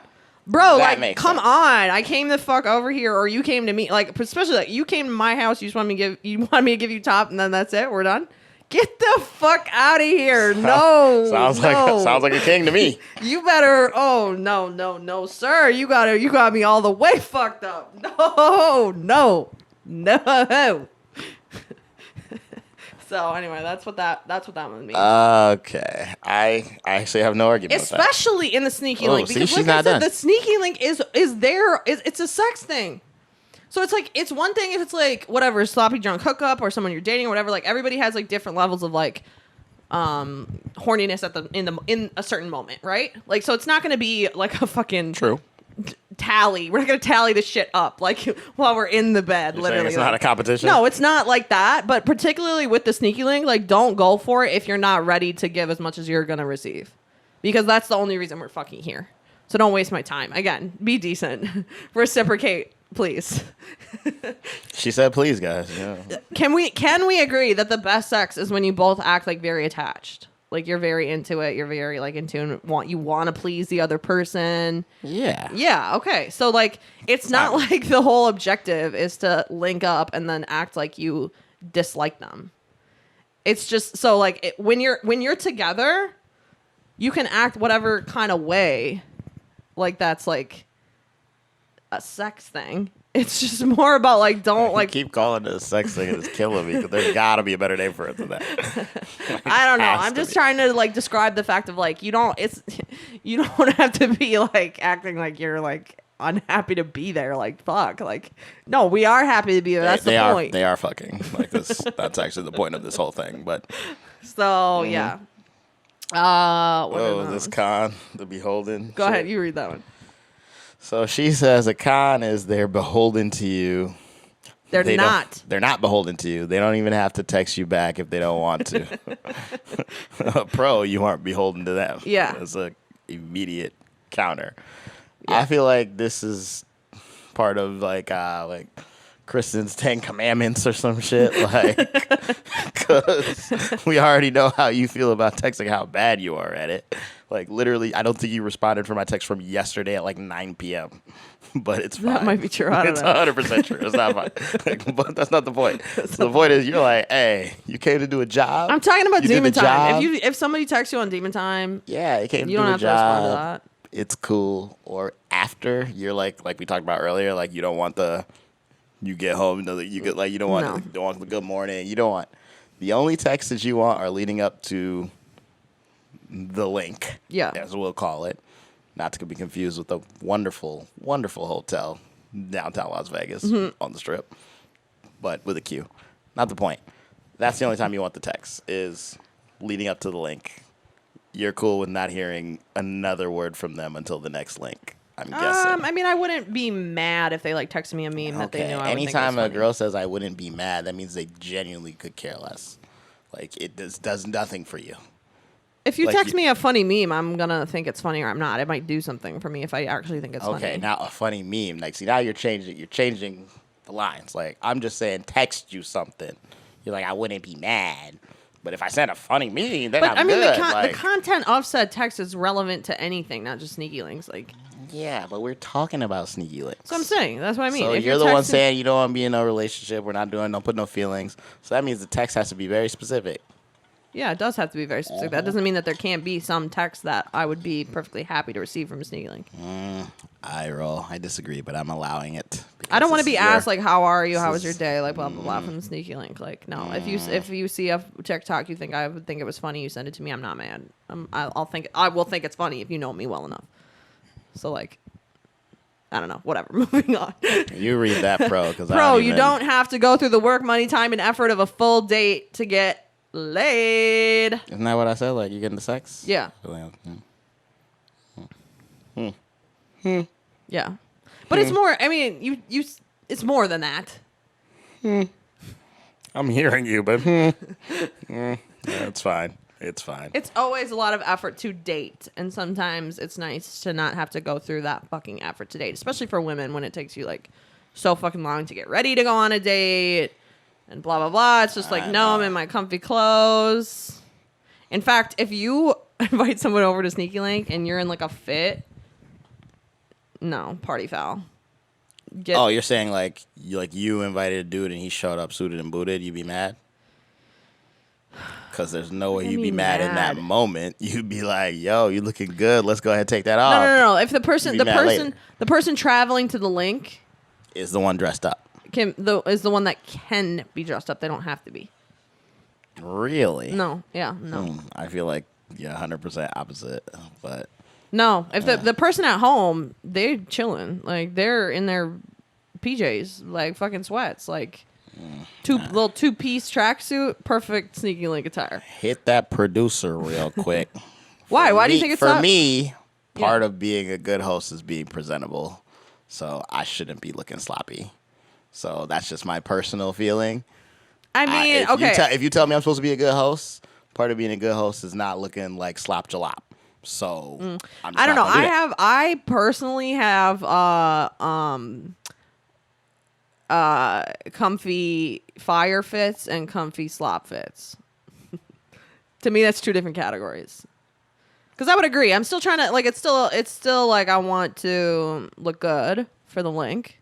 Bro, That like, come on. I came the fuck over here, or you came to me. Like, especially like you came to my house. You just want me to give you top, and then that's it. We're done. Get the fuck out of here! No, sounds like a king to me. You better. Oh no, sir. You got me all the way fucked up. No. So anyway, that's what that one means. Okay, I actually have no argument. Especially in the sneaky link, because she's like not I said, done. the sneaky link is it's a sex thing. So it's like, it's one thing if it's like whatever, sloppy drunk hookup or someone you're dating or whatever. Like, everybody has like different levels of like horniness in a certain moment, right? Like, so it's not going to be like a fucking True. Tally. We're not going to tally the shit up like while we're in the bed. You're literally, it's not a competition. No, it's not like that. But particularly with the sneaky link, like, don't go for it if you're not ready to give as much as you're going to receive, because that's the only reason we're fucking here. So don't waste my time. Again, be decent. Reciprocate, please. She said, "Please, guys." Yeah. Can we agree that the best sex is when you both act like very attached? Like, you're very into it. You're very like in tune. You want to please the other person. Yeah. Yeah. Okay. So like, it's not like the whole objective is to link up and then act like you dislike them. It's just so like when you're together, you can act whatever kind of way. Like, that's like a sex thing. It's just more about like don't like. Keep calling it a sex thing and it's killing me because there's gotta be a better name for it than that. I don't know. Has I'm to just be. trying to like describe the fact of like you don't have to be like acting like you're like unhappy to be there. Like fuck. Like no, we are happy to be there. That's they the are point. they are fucking like this. That's actually the point of this whole thing. But So yeah. What oh, are this those? con, the beholden. Go shit. ahead, you read that one. So she says a con is they're beholden to you. They're They not. They're not beholden to you. They don't even have to text you back if they don't want to. A pro, you aren't beholden to them. Yeah. It's a immediate counter. I feel like this is part of like Kristen's 10 Commandments or some shit. Like, because we already know how you feel about texting, how bad you are at it. Like, literally, I don't think you responded for my text from yesterday at like 9 p.m. But it's fine. That might be true. I don't It's know. 100% true. It's not fine. But that's not the point. The point is, you're like, hey, you came to do a job. I'm talking about You did demon the time. job. If somebody texts you on demon time, Yeah, it came you to don't do a have to respond to job. that. It's cool. Or after, you're like we talked about earlier, like you don't want you get home, you get like you don't want No. don't want the good morning. You don't want the only texts that you want are leading up to the link. Yeah. as we'll call it, not to be confused with the wonderful, wonderful hotel downtown Las Vegas on the Strip, but with a Q. Not the point. That's the only time you want the text is leading up to the link. You're cool with not hearing another word from them until the next link. I'm guessing. I mean, I wouldn't be mad if they like texted me a meme that they knew I would think Anytime was a funny. girl says I wouldn't be mad, that means they genuinely could care less. Like it does nothing for you. If you like text you- me a funny meme, I'm gonna think it's funny or I'm not. It might do something for me if I actually think it's Okay, funny. now a funny meme. Like, see, now you're changing the lines. Like, I'm just saying, text you something. You're like, I wouldn't be mad. But if I send a funny meme, then But I'm I mean, good. the Like, content of said text is relevant to anything, not just sneaky links. Like, yeah, but we're talking about sneaky links. so I'm saying that's what I mean. So If you're the one texting- saying you don't want to be in a relationship. We're not don't put no feelings. So that means the text has to be very specific. yeah, it does have to be very specific. That doesn't mean that there can't be some text that I would be perfectly happy to receive from a sneaky link. I roll. I disagree, but I'm allowing it. I don't want to because be this is your- asked like, "How are you? How was this your is- day?" Like blah blah blah from the sneaky link. Like, no. If you see a TikTok you think I would think it was funny, you send it to me. I'm not mad. I will think it's funny if you know me well enough. So like, I don't know. Whatever. Moving on. You read that, pro. Because Bro, you don't have to go through the work, money, time, and effort of a full date to get laid. Isn't that what I said? Like you getting the sex? Yeah. Yeah. But it's more. I mean, you. It's more than that. I'm hearing you, but it's fine. It's fine. It's always a lot of effort to date, and sometimes it's nice to not have to go through that fucking effort to date, especially for women when it takes you like so fucking long to get ready to go on a date and blah blah blah. It's just like, I no, know. I'm in my comfy clothes. In fact, if you invite someone over to Sneaky Link and you're in like a fit, no, party foul. Get, Oh, you're saying like you invited a dude and he showed up suited and booted, you'd be mad? Because there's no way do you you'd be mean mad in that mad? moment. You'd be like, "Yo, you looking good? Let's go ahead and take that off." no. If the person, You'd be mad later. the person traveling to the link Is the one dressed up? is the one that can be dressed up. They don't have to be. Really? No, yeah, no. I feel like 100% opposite. But No, if the person at home, they're chilling. Like, they're in their PJs, like, fucking sweats. Like, little two-piece tracksuit, perfect Sneaky Link attire. hit that producer real quick. Why? For Why do you me- think it's for not? me? Part Yeah. of being a good host is being presentable. So I shouldn't be looking sloppy. So that's just my personal feeling. I mean, if okay. if you tell me I'm supposed to be a good host, part of being a good host is not looking like slop jalop. So I'm just I don't know. not gonna do that. I personally have comfy fire fits and comfy slop fits. To me, that's two different categories. Because I would agree. I'm still trying to like. It's still like I want to look good for the link.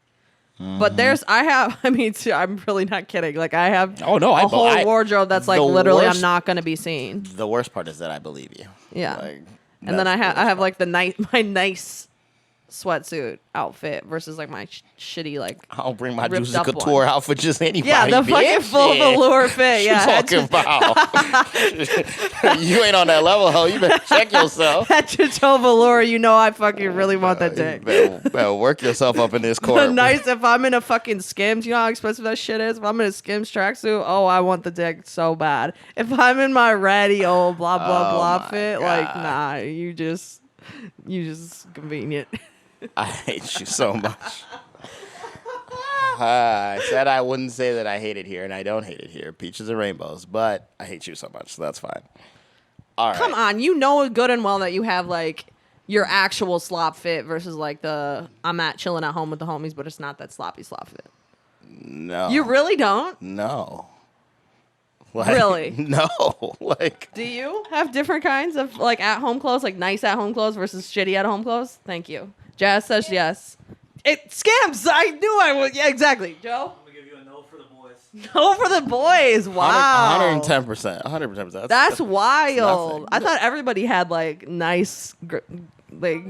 But I mean, I'm really not kidding. Like, I have Oh, no, a whole wardrobe that's like the literally worst- I'm not going to be seen. The worst part is that I believe you. Yeah. Like, And then that's I the worst have part. like my nice sweatsuit outfit versus like my shitty like. I don't bring my ripped Juicy up Couture one. outfit just anybody. Yeah, the fucking full velour fit. Yeah, What you talking about? You ain't on that level, ho. You better check yourself. head to toe velour. You know I fucking really want that You dick. better work yourself up in this court. Nice. If I'm in a fucking Skims, you know how expensive that shit is. If I'm in a Skims tracksuit, oh, I want the dick so bad. If I'm in my ratty old blah blah blah my fit, God. like nah, you just convenient. I hate you so much. I said I wouldn't say that I hate it here, and I don't hate it here. Peaches and rainbows, but I hate you so much, so that's fine. All right. Come on, you know good and well that you have like your actual slop fit versus like the I'm at chilling at home with the homies, but it's not that sloppy slop fit. No. You really don't? No. Really? No. Like. Do you have different kinds of like at home clothes, like nice at home clothes versus shitty at home clothes? Thank you. Jazz says yes. It scams. I knew I would. Yeah, exactly. Joe? I'm gonna give you a no for the boys. No for the boys. Wow. 110%. 110%. That's wild. nothing. I thought everybody had like nice, like.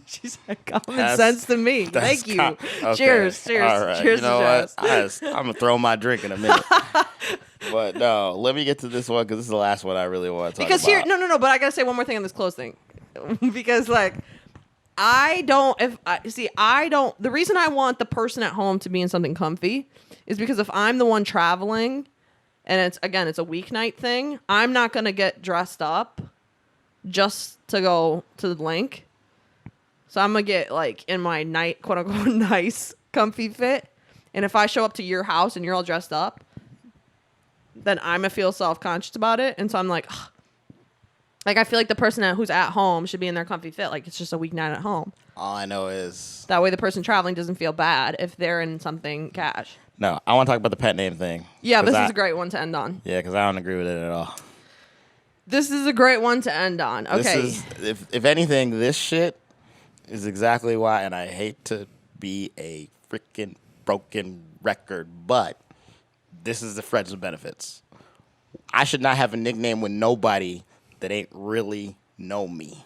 She said common That's- sense to me. that's Thank you. okay. Cheers. Cheers. All right. Cheers You know to what? Jazz. I'm gonna throw my drink in a minute. But no, let me get to this one because this is the last one I really want to talk Because about. here, no. But I gotta say one more thing on this clothes thing, because like, I don't. The reason I want the person at home to be in something comfy is because if I'm the one traveling, and it's a weeknight thing, I'm not gonna get dressed up just to go to the link. So I'm gonna get like in my night, quote unquote, nice, comfy fit. And if I show up to your house and you're all dressed up, then I'm gonna feel self-conscious about it. And so I'm like, ugh. Like I feel like the person who's at home should be in their comfy fit. Like it's just a weeknight at home. All I know is That way the person traveling doesn't feel bad if they're in something cash. no. I want to talk about the pet name thing. Yeah, 'Cause this is a great one to end on. Yeah, because I don't agree with it at all. This is a great one to end on. Okay. This is, if anything, this shit is exactly why, and I hate to be a freaking broken record, but this is the friends and benefits. I should not have a nickname with nobody that ain't really know me.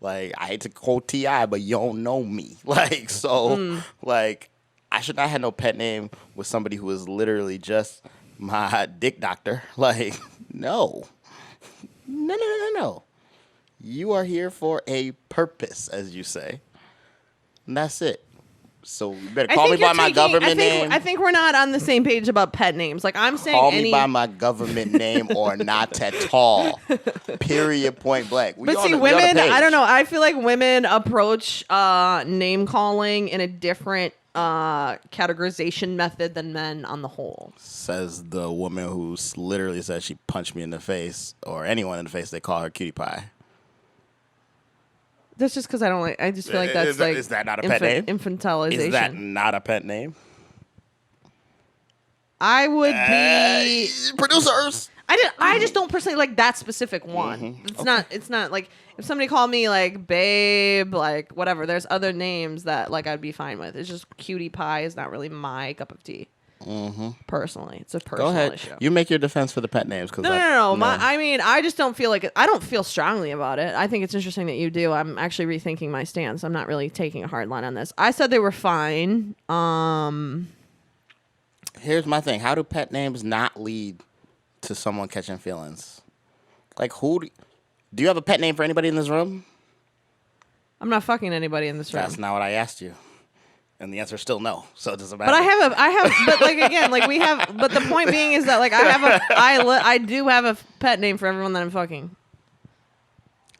Like, I hate to quote T.I., but you don't know me. Like, so, like, I should not have no pet name with somebody who is literally just my dick doctor. Like, no. No. You are here for a purpose, as you say. And that's it. So you better call me by my government name. I think we're not on the same page about pet names. Like I'm saying, Call me by my government name or not at all. Period. Point blank. But see, women, I don't know. I feel like women approach name calling in a different categorization method than men on the whole. Says the woman who literally says she punched me in the face, or anyone in the face, they call her cutie pie. That's just because I don't like. I just feel like that's Is that not a pet name? Infantilization. Is that not a pet name? I would be. Producers. I just don't personally like that specific one. It's not like if somebody called me like babe, like whatever. There's other names that like I'd be fine with. It's just cutie pie is not really my cup of tea. Personally, it's a personal Go ahead. issue. You make your defense for the pet names. Cause No. I mean, I just don't feel like it. I don't feel strongly about it. I think it's interesting that you do. I'm actually rethinking my stance. I'm not really taking a hard line on this. I said they were fine. Here's my thing. How do pet names not lead to someone catching feelings? Like, do you have a pet name for anybody in this room? I'm not fucking anybody in this room. That's not what I asked you. And the answer is still no. So it doesn't matter. But but like again, like we have, but the point being is that like I do have a pet name for everyone that I'm fucking.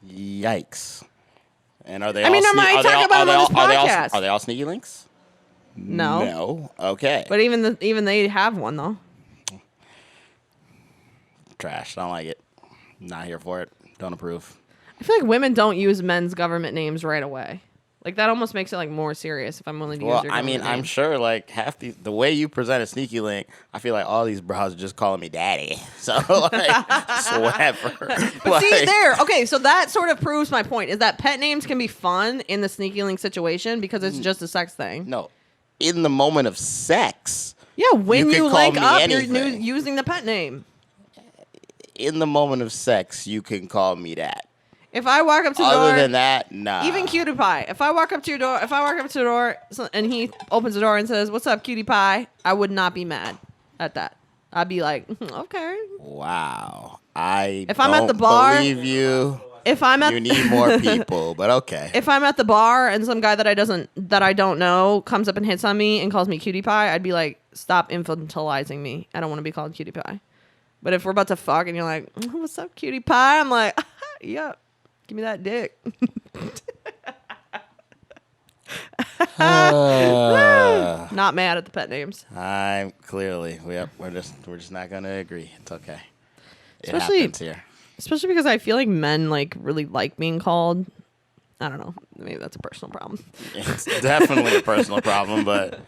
Yikes. And are they I mean, I talk about them on this podcast. Are they all sneaky links? No. No. Okay. But even they have one though. Trash. Don't like it. Not here for it. Don't approve. I feel like women don't use men's government names right away. Like that almost makes it like more serious if I'm willing to use your government I'm name. sure like half the way you present a sneaky link, I feel like all these bros are just calling me daddy. So like, so whatever. But see there, okay, so that sort of proves my point is that pet names can be fun in the sneaky link situation because it's just a sex thing. No, in the moment of sex. Yeah, when you you can call link me up, anything. you're using the pet name. In the moment of sex, you can call me that. If I walk up to the Other door, than that, nah. even Cutie Pie. If I walk up to your door, and he opens the door and says, "What's up, Cutie Pie?" I would not be mad at that. I'd be like, okay. Wow. If I'm at the bar- believe you. If I'm at You need more people, but okay. if I'm at the bar and some guy that I don't know comes up and hits on me and calls me Cutie Pie, I'd be like, stop infantilizing me. I don't want to be called Cutie Pie. But if we're about to fuck and you're like, what's up, Cutie Pie? I'm like, yep, give me that dick. Not mad at the pet names. I'm clearly. Yep, we're just not gonna agree. It's okay. It Especially- happens here. Especially because I feel like men like really like being called. I don't know. Maybe that's a personal problem. It's definitely a personal problem, but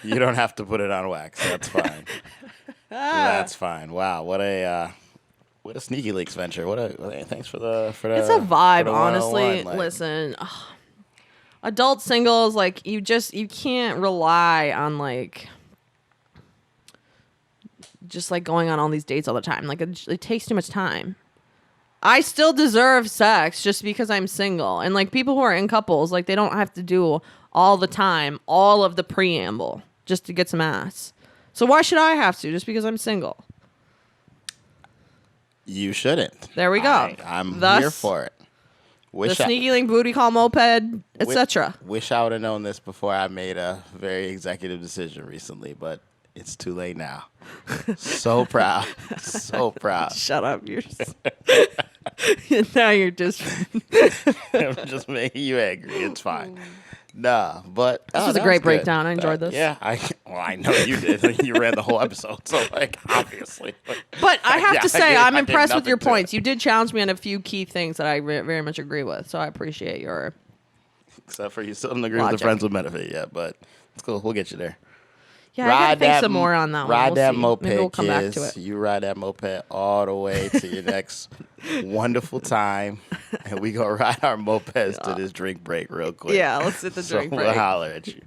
you don't have to put it on wax. That's fine. That's fine. Wow, what a sneaky leaks venture. Thanks for the It's a vibe, for the honestly. 101, like- Listen, adult singles, like you can't rely on like just like going on all these dates all the time. Like it takes too much time. I still deserve sex just because I'm single. And like people who are in couples, like they don't have to do all the time, all of the preamble just to get some ass. So why should I have to just because I'm single? You shouldn't. There we go. I'm Thus, here for it. The sneaky link booty call moped, etc. Wish I would have known this before I made a very executive decision recently, but it's too late now. So proud. So proud. Shut up. Now you're just... I'm just making you angry. It's fine. Nah, but This was a that great good. breakdown. I enjoyed this. Yeah, I know you did. You ran the whole episode, so like obviously. But I have Yeah, to say, I'm I did impressed with nothing your to it. points. You did challenge me on a few key things that I very much agree with. So I appreciate your... Except for you still don't agree with Logic. the friends with benefit yet, but it's cool. We'll get you there. Yeah, I gotta think some more on that one. Ride We'll that see. moped, Maybe we'll come back kids. to it. You ride that moped all the way to your next wonderful time, and we gonna ride our mopeds to this drink break real quick. Yeah, let's hit the So drink we'll break. holler at you.